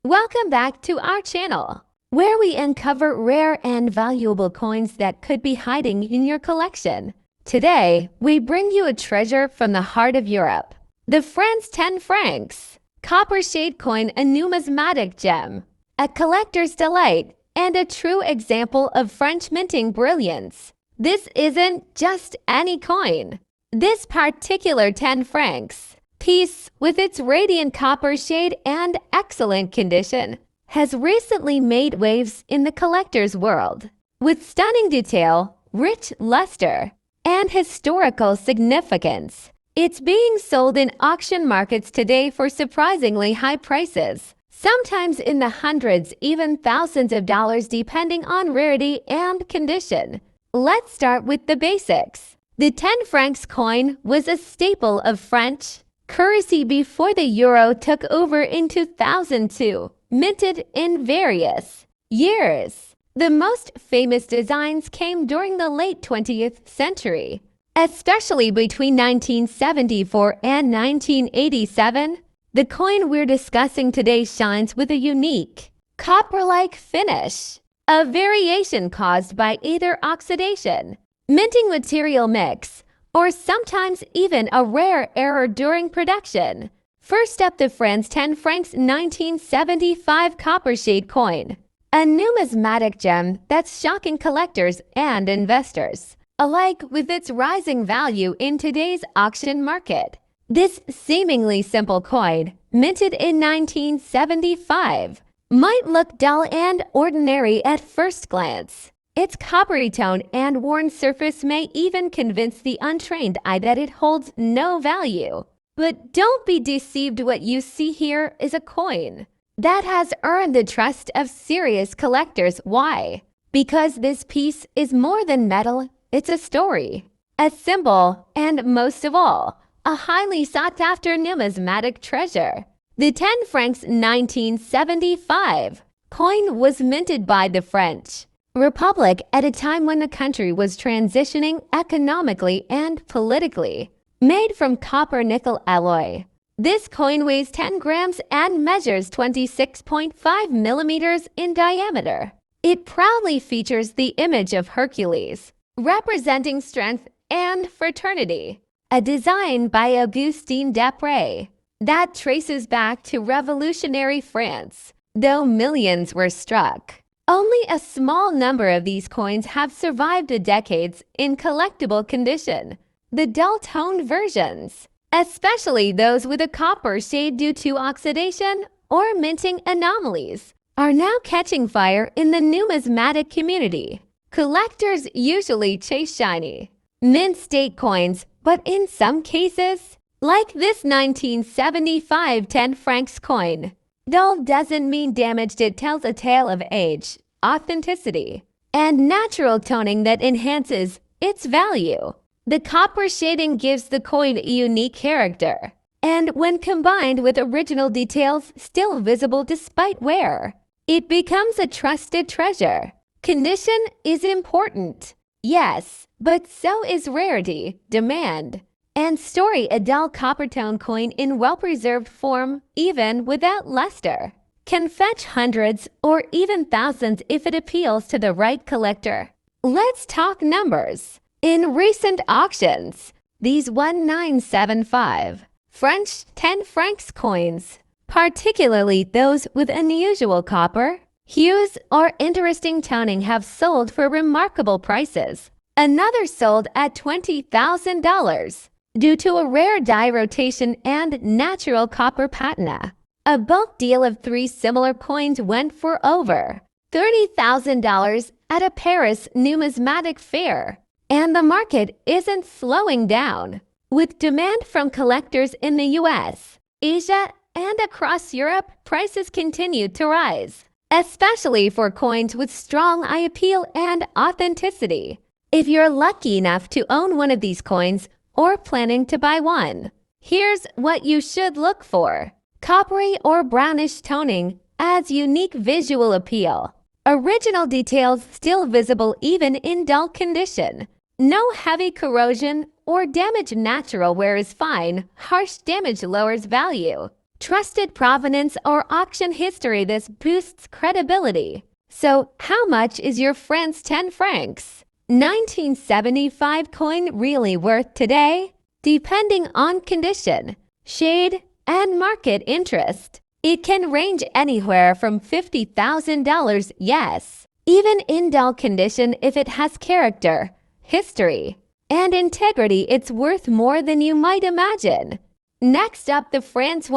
Welcome back to our channel, where we uncover rare and valuable coins that could be hiding in your collection. Today, we bring you a treasure from the heart of Europe, the France 10 francs. Copper shade coin, a numismatic gem, a collector's delight, and a true example of French minting brilliance. This isn't just any coin. This particular 10 francs piece, with its radiant copper shade and excellent condition, has recently made waves in the collector's world. With stunning detail, rich luster, and historical significance, it's being sold in auction markets today for surprisingly high prices, sometimes in the hundreds, even thousands of dollars depending on rarity and condition. Let's start with the basics. The 10 francs coin was a staple of French currency before the euro took over in 2002, minted in various years. The most famous designs came during the late 20th century, especially between 1974 and 1987. The coin we're discussing today shines with a unique copper-like finish, a variation caused by either oxidation, minting material mix, or sometimes even a rare error during production. First up, the France 10 francs 1975 copper shade coin, a numismatic gem that's shocking collectors and investors alike with its rising value in today's auction market. This seemingly simple coin, minted in 1975, might look dull and ordinary at first glance. Its coppery tone and worn surface may even convince the untrained eye that it holds no value. But don't be deceived. What you see here is a coin that has earned the trust of serious collectors. Why? Because this piece is more than metal, it's a story, a symbol, and most of all, a highly sought-after numismatic treasure. The 10 francs 1975 coin was minted by the French Republic at a time when the country was transitioning economically and politically. Made from copper-nickel alloy, this coin weighs 10 grams and measures 26.5 millimeters in diameter. It proudly features the image of Hercules, representing strength and fraternity, a design by Augustin Desprez that traces back to revolutionary France. Though millions were struck, only a small number of these coins have survived the decades in collectible condition. The dull-toned versions, especially those with a copper shade due to oxidation or minting anomalies, are now catching fire in the numismatic community. Collectors usually chase shiny, mint-state coins, but in some cases, like this 1975 10 francs coin, dull doesn't mean damaged. It tells a tale of age, authenticity, and natural toning that enhances its value. The copper shading gives the coin a unique character, and when combined with original details still visible despite wear, it becomes a trusted treasure. Condition is important, yes, but so is rarity, demand, and story. A dull copper tone coin in well-preserved form, even without luster, can fetch hundreds or even thousands if it appeals to the right collector. Let's talk numbers. In recent auctions, these 1975 French 10 francs coins, particularly those with unusual copper hues or interesting toning, have sold for remarkable prices. Another sold at $20,000 due to a rare die rotation and natural copper patina. A bulk deal of 3 similar coins went for over $30,000 at a Paris numismatic fair. And the market isn't slowing down. With demand from collectors in the US, Asia, and across Europe, prices continue to rise, especially for coins with strong eye appeal and authenticity. If you're lucky enough to own one of these coins or planning to buy one, here's what you should look for. Coppery or brownish toning adds unique visual appeal. Original details still visible even in dull condition. No heavy corrosion or damage. Natural wear is fine. Harsh damage lowers value. trusted provenance, or auction history. This boosts credibility. So, how much is your friend's 10 francs 1975 coin really worth today? Depending on condition, shade, and market interest, it can range anywhere from $50,000, yes, even in dull condition. If it has character, history, and integrity, it's worth more than you might imagine. Next up, the France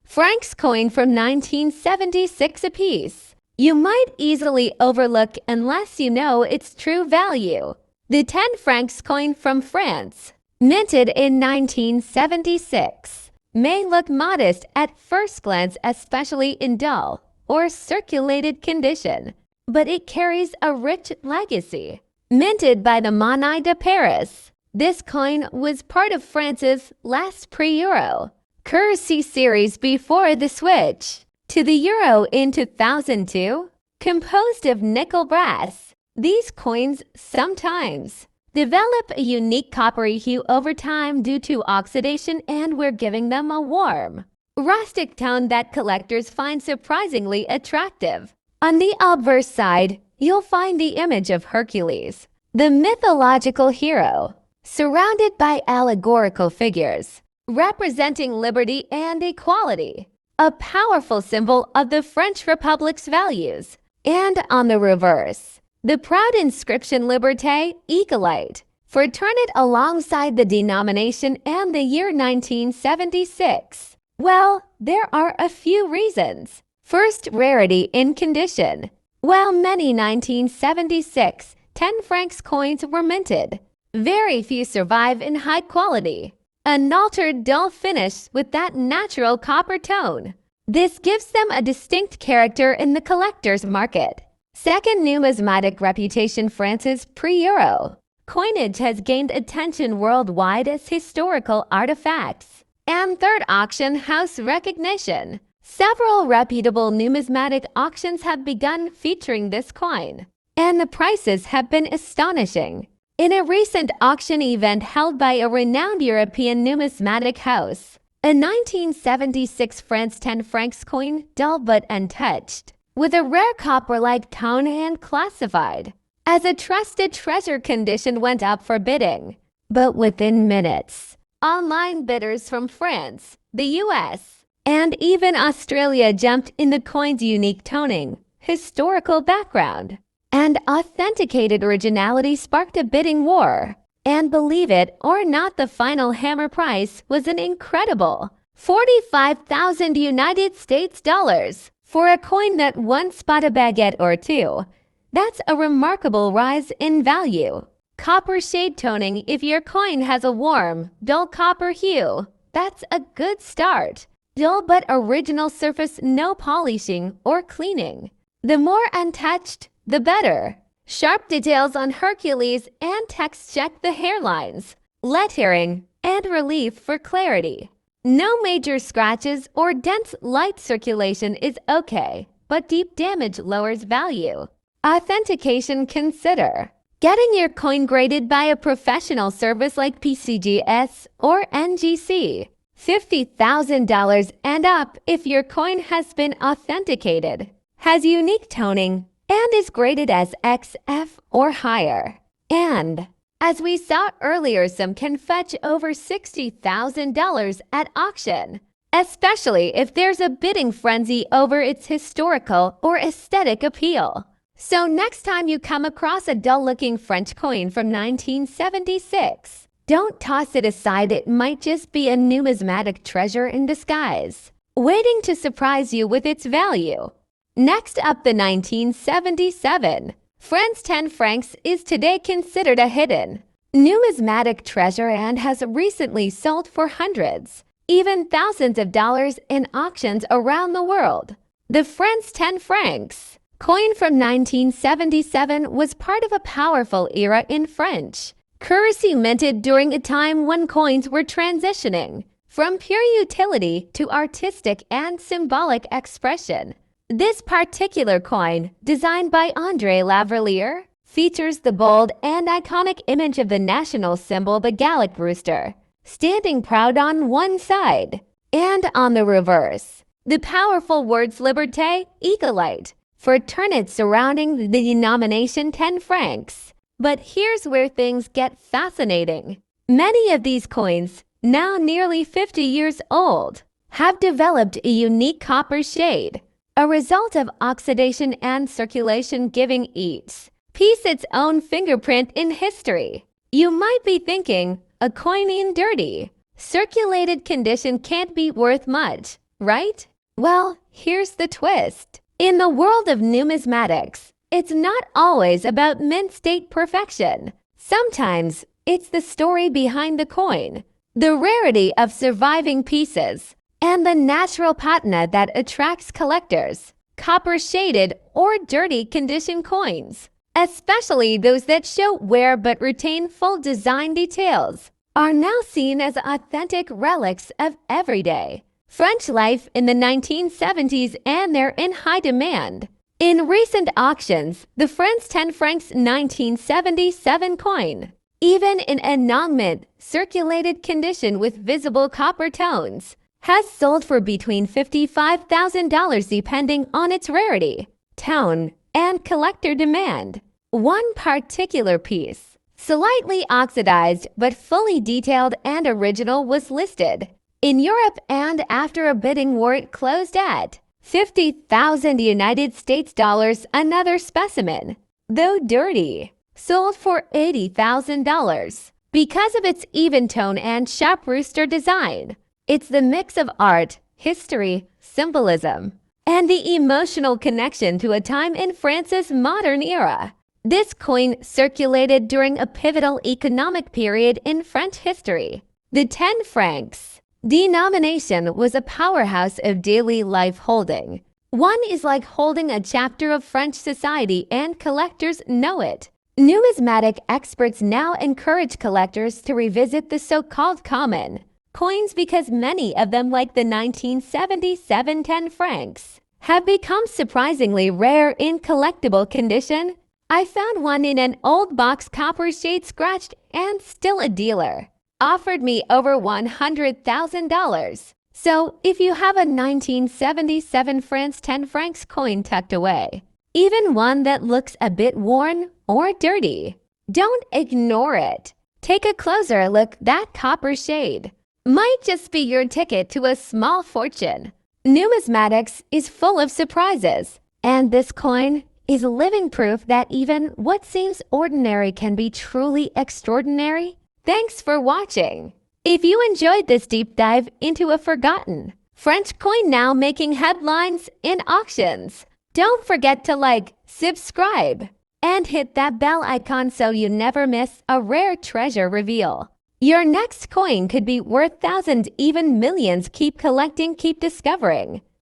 francs coin from 1976 apiece. You might easily overlook unless you know its true value. The 10 francs coin from France, minted in 1976, may look modest at first glance, especially in dull or circulated condition, but it carries a rich legacy. Minted by the Monnaie de Paris, this coin was part of France's last pre-euro currency series before the switch to the euro in 2002. Composed of nickel brass, these coins sometimes develop a unique coppery hue over time due to oxidation, and we're giving them a warm, rustic tone that collectors find surprisingly attractive. On the obverse side, you'll find the image of Hercules, the mythological hero, surrounded by allegorical figures representing liberty and equality, a powerful symbol of the French Republic's values. And on the reverse, the proud inscription Liberté, Égalité, fraternite alongside the denomination and the year 1976. Well, there are a few reasons. First, rarity in condition. While many 1976 10 francs coins were minted, very few survive in high quality, unaltered dull finish with that natural copper tone. This gives them a distinct character in the collector's market. Second, numismatic reputation. France's pre-euro coinage has gained attention worldwide as historical artifacts. And third, auction house recognition. Several reputable numismatic auctions have begun featuring this coin, and the prices have been astonishing. In a recent auction event held by a renowned European numismatic house, a 1976 France 10 francs coin, dull but untouched, with a rare copper-like tone and classified as a trusted treasure condition, went up for bidding. But within minutes, online bidders from France, the US, and even Australia jumped in the coin's unique toning, historical background, and authenticated originality sparked a bidding war. And believe it or not, the final hammer price was an incredible 45,000 United States dollars for a coin that once bought a baguette or two. That's a remarkable rise in value. Copper shade toning. If your coin has a warm, dull copper hue, that's a good start. Dull but original surface, no polishing or cleaning. The more untouched, the better. Sharp details on Hercules and text. Check the hairlines, lettering, and relief for clarity. No major scratches or dense light circulation is okay, but deep damage lowers value. Authentication. Consider getting your coin graded by a professional service like PCGS or NGC. $50,000 and up if your coin has been authenticated, has unique toning, and is graded as XF or higher. And as we saw earlier, some can fetch over $60,000 at auction, especially if there's a bidding frenzy over its historical or aesthetic appeal. So next time you come across a dull-looking French coin from 1976, don't toss it aside. It might just be a numismatic treasure in disguise, waiting to surprise you with its value. Next up, the 1977 France 10 francs is today considered a hidden numismatic treasure and has recently sold for hundreds, even thousands of dollars in auctions around the world. The France 10 francs coin from 1977 was part of a powerful era in French currency, minted during a time when coins were transitioning from pure utility to artistic and symbolic expression. This particular coin, designed by André Lavalliere, features the bold and iconic image of the national symbol, the Gallic rooster, standing proud on one side. And on the reverse, the powerful words liberté, égalité, fraternity surrounding the denomination 10 francs. But here's where things get fascinating. Many of these coins, now nearly 50 years old, have developed a unique copper shade, a result of oxidation and circulation giving each piece its own fingerprint in history. You might be thinking, a coin in dirty, circulated condition can't be worth much, right? Well, here's the twist. In the world of numismatics, it's not always about mint state perfection. Sometimes it's the story behind the coin, the rarity of surviving pieces, and the natural patina that attracts collectors. Copper-shaded or dirty condition coins, especially those that show wear but retain full design details, are now seen as authentic relics of everyday French life in the 1970s, and they're in high demand. In recent auctions, the French 10 francs 1977 coin, even in a non-mint, circulated condition with visible copper tones, has sold for between $55,000 depending on its rarity, tone, and collector demand. One particular piece, slightly oxidized but fully detailed and original, was listed in Europe, and after a bidding war it closed at $50,000 United States dollars. Another specimen, though dirty, sold for $80,000 because of its even tone and sharp rooster design. It's the mix of art, history, symbolism, and the emotional connection to a time in France's modern era. This coin circulated during a pivotal economic period in French history. The 10 francs denomination was a powerhouse of daily life holding. One is like holding a chapter of French society, and collectors know it. Numismatic experts now encourage collectors to revisit the so-called common coins because many of them, like the 1977 10 francs, have become surprisingly rare in collectible condition. I found one in an old box, copper shade scratched, and still a dealer offered me over $100,000. So if you have a 1977 France 10 francs coin tucked away, even one that looks a bit worn or dirty, don't ignore it. Take a closer look. That copper shade might just be your ticket to a small fortune. Numismatics is full of surprises, and this coin is living proof that even what seems ordinary can be truly extraordinary. Thanks for watching. If you enjoyed this deep dive into a forgotten French coin now making headlines in auctions, don't forget to like, subscribe, and hit that bell icon so you never miss a rare treasure reveal. Your next coin could be worth thousands, even millions. Keep collecting, keep discovering.